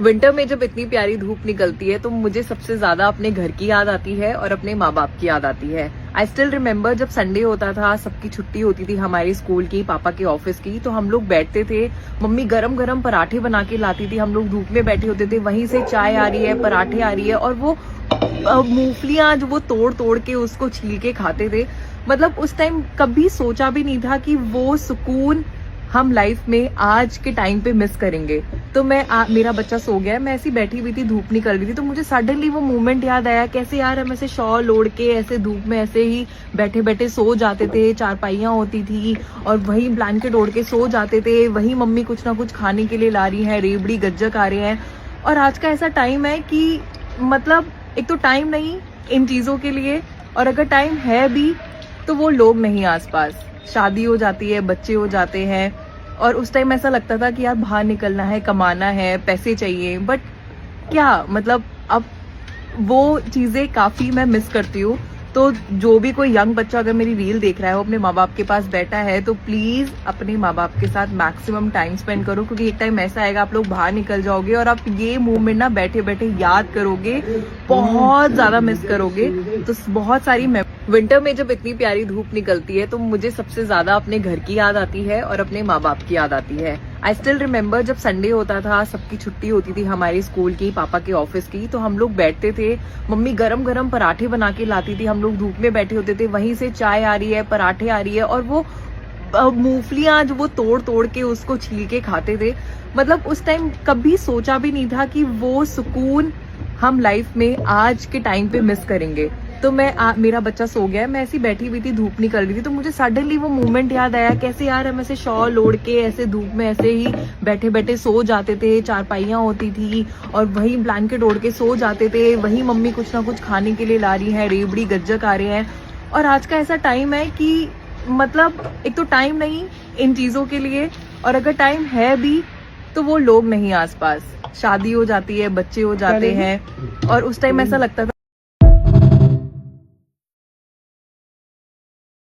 Winter में जब इतनी प्यारी धूप निकलती है तो मुझे सबसे ज्यादा अपने घर की याद आती है और अपने माँ बाप की याद आती है। आई स्टिल रिमेम्बर जब संडे होता था, सबकी छुट्टी होती थी, हमारी स्कूल की, पापा के ऑफिस की, तो हम लोग बैठते थे, मम्मी गरम गरम पराठे बना के लाती थी, हम लोग धूप में बैठे होते थे, वहीं से चाय आ रही है, पराठे आ रही है और वो मूंगफलियां जो वो तोड़ तोड़ के उसको छील के खाते थे। मतलब उस टाइम कभी सोचा भी नहीं था कि वो सुकून हम लाइफ में आज के टाइम पे मिस करेंगे। तो मेरा बच्चा सो गया है, मैं ऐसी बैठी हुई थी, धूप निकल रही थी, तो मुझे सडनली वो मोमेंट याद आया, कैसे यार हम ऐसे शॉल ओढ़ के ऐसे धूप में ऐसे ही बैठे बैठे सो जाते थे, चारपाइयाँ होती थी और वही ब्लैंकेट ओढ़ के सो जाते थे, वही मम्मी कुछ ना कुछ खाने के लिए ला रही है, रेबड़ी गज्जक आ रहे हैं। और आज का ऐसा टाइम है कि मतलब एक तो टाइम नहीं इन चीजों के लिए, और अगर टाइम है भी तो वो लोग नहीं आसपास, शादी हो जाती है, बच्चे हो जाते हैं, और उस टाइम ऐसा लगता था कि यार बाहर निकलना है, कमाना है, पैसे चाहिए, बट क्या मतलब अब वो चीजें काफी मैं मिस करती हूँ। तो जो भी कोई यंग बच्चा अगर मेरी रील देख रहा है, वो अपने माँ बाप के पास बैठा है, तो प्लीज अपने माँ बाप के साथ मैक्सिमम टाइम स्पेंड करो, क्योंकि एक टाइम ऐसा आएगा आप लोग बाहर निकल जाओगे और आप ये मूवमेंट ना बैठे बैठे याद करोगे, बहुत ज्यादा मिस करोगे। तो बहुत सारी विंटर में जब इतनी प्यारी धूप निकलती है तो मुझे सबसे ज्यादा अपने घर की याद आती है और अपने माँ बाप की याद आती है। आई स्टिल रिमेम्बर जब संडे होता था, सबकी छुट्टी होती थी, हमारी स्कूल की, पापा के ऑफिस की, तो हम लोग बैठते थे, मम्मी गरम गरम पराठे बना के लाती थी, हम लोग धूप में बैठे होते थे, वहीं से चाय आ रही है, पराठे आ रही है और वो मूंगफलियां जो वो तोड़ तोड़ के उसको छील के खाते थे। मतलब उस टाइम कभी सोचा भी नहीं था कि वो सुकून हम लाइफ में आज के टाइम पे मिस करेंगे। तो मेरा बच्चा सो गया है, मैं ऐसी बैठी हुई थी, धूप निकल रही थी, तो मुझे सडनली वो मोमेंट याद आया, कैसे यार हम ऐसे शॉल ओढ़ के ऐसे धूप में ऐसे ही बैठे बैठे सो जाते थे, चारपाइयाँ होती थी और वही ब्लैंकेट ओढ़ के सो जाते थे, वही मम्मी कुछ ना कुछ खाने के लिए ला रही है, रेबड़ी गज्जक आ रहे हैं। और आज का ऐसा टाइम है कि मतलब एक तो टाइम नहीं इन चीजों के लिए, और अगर टाइम है भी तो वो लोग नहीं आसपास, शादी हो जाती है, बच्चे हो जाते हैं, और उस टाइम ऐसा लगता था